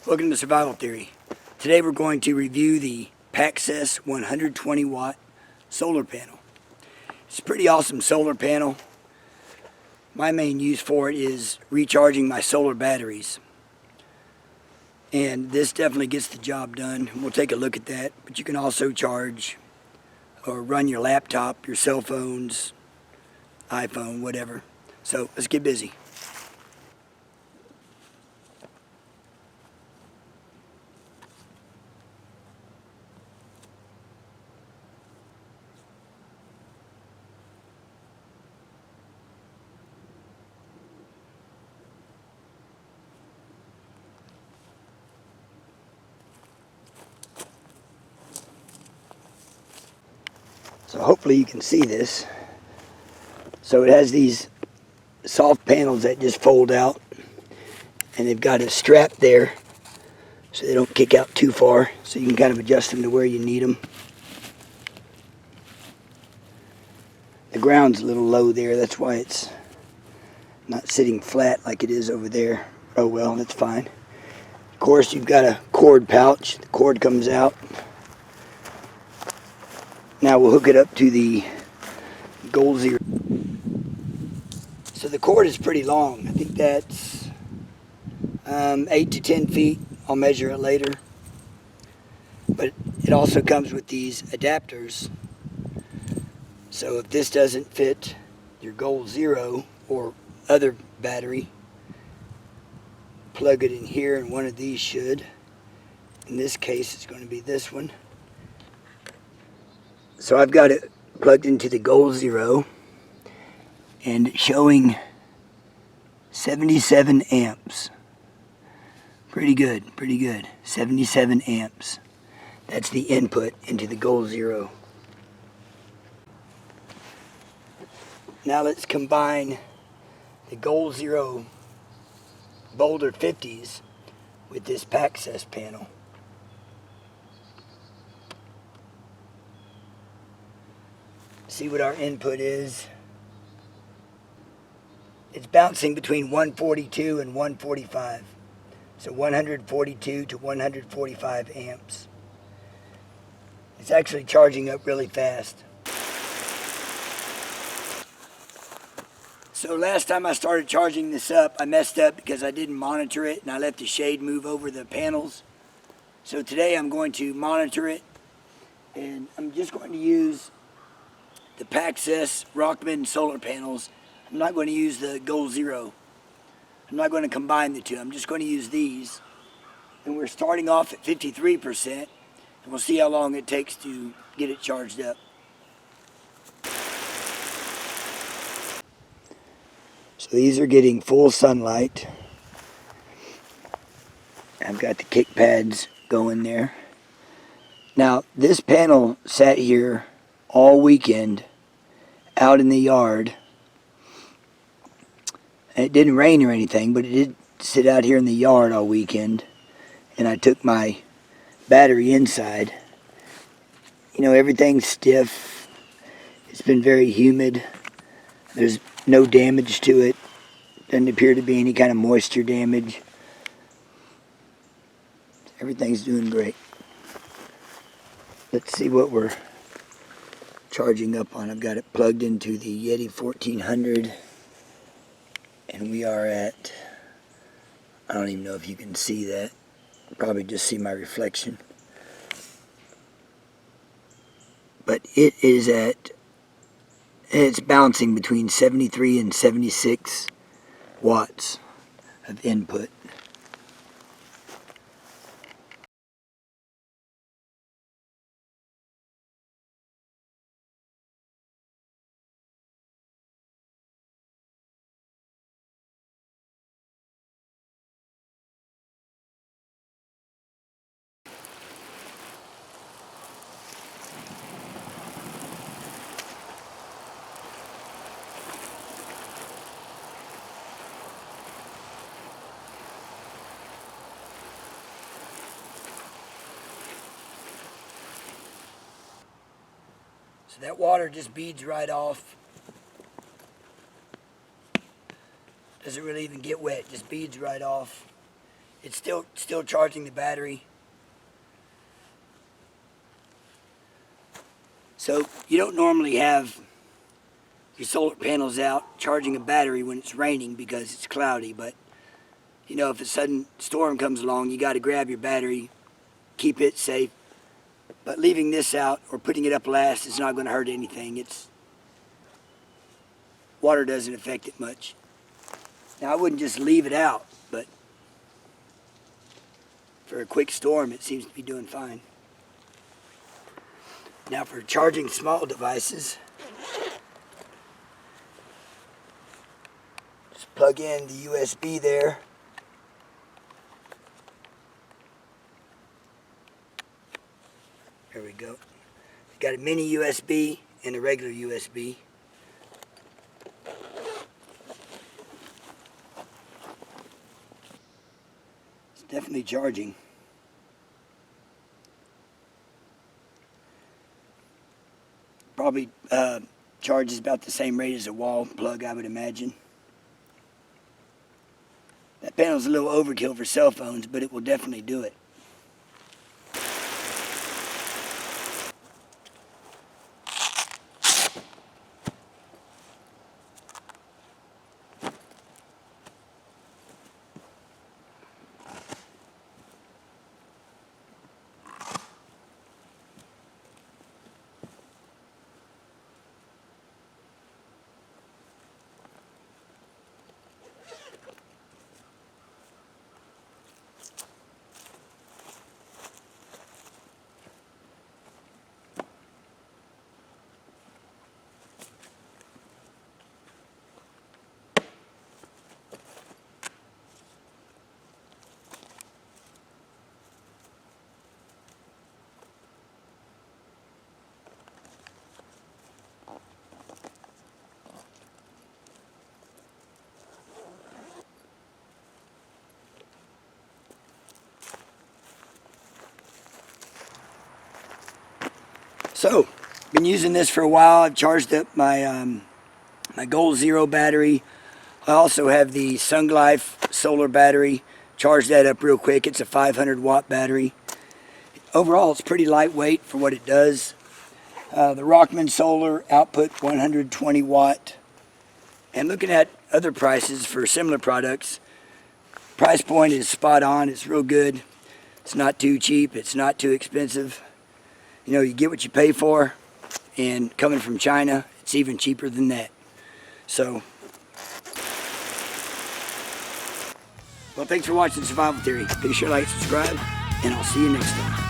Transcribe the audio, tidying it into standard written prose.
Welcome to Survival Theory. Today we're going to review the Paxcess 120 watt solar panel. It's a pretty awesome solar panel. My main use for it is recharging my solar batteries. And this definitely gets the job done. We'll take a look at that. But you can also charge or run your laptop, your cell phones, iPhone, whatever. So let's get busy. So hopefully you can see this. So it has these soft panels that just fold out, and they've got a strap there so they don't kick out too far, so you can kind of adjust them to where you need them. The ground's a little low there, that's why it's not sitting flat like it is over there. Oh well, that's fine. Of course, you've got a cord pouch. The cord comes out. Now we'll hook it up to the Gold Zero. So the cord is pretty long. I think that's 8 to 10 feet. I'll measure it later. But it also comes with these adapters. So if this doesn't fit your Gold Zero or other battery, plug it in here, and one of these should. In this case, it's going to be this one. So I've got it plugged into the Gold Zero, and it's showing 77 amps. Pretty good, pretty good. 77 amps. That's the input into the Gold Zero. Now let's combine the Gold Zero Boulder 50s with this Paxcess panel. See what our input is. It's bouncing between 142 and 145. So 142 to 145 amps. It's actually charging up really fast. So last time I started charging this up, I messed up because I didn't monitor it and I let the shade move over the panels. So today I'm going to monitor it, and I'm just going to use the Paxcess Rockman solar panels. I'm not going to use the Gold Zero. I'm not going to combine the two. I'm just going to use these. And we're starting off at 53%, and we'll see how long it takes to get it charged up. So these are getting full sunlight. I've got the kick pads going there. Now, this panel sat here all weekend out in the yard. And it didn't rain or anything, but it did sit out here in the yard all weekend. And I took my battery inside. You know, everything's stiff. It's been very humid. There's no damage to it. Doesn't appear to be any kind of moisture damage. Everything's doing great. Let's see what we're charging up on. I've got it plugged into the Yeti 1400. And we are at, I don't even know if you can see that. Probably just see my reflection. But it is at, it's bouncing between 73 and 76 watts of input. So that water just beads right off. Doesn't really even get wet, just beads right off. It's still charging the battery. So you don't normally have your solar panels out charging a battery when it's raining because it's cloudy, but you know, if a sudden storm comes along, you got to grab your battery, keep it safe. But leaving this out or putting it up last is not going to hurt anything. Water doesn't affect it much. Now I wouldn't just leave it out, but for a quick storm it seems to be doing fine. Now for charging small devices, just plug in the USB there. There we go. Got a mini USB and a regular USB. It's definitely charging. Probably charges about the same rate as a wall plug, I would imagine. That panel's a little overkill for cell phones, but it will definitely do it. So, been using this for a while. I've charged up my my Gold Zero battery. I also have the SunLife solar battery. Charged that up real quick. It's a 500 watt battery. Overall, it's pretty lightweight for what it does. The Rockman solar output 120 watt. And looking at other prices for similar products, price point is spot on. It's real good. It's not too cheap. It's not too expensive. You know, you get what you pay for, and coming from China, it's even cheaper than that. So, well, thanks for watching Survival Theory. Be sure to like, subscribe, and I'll see you next time.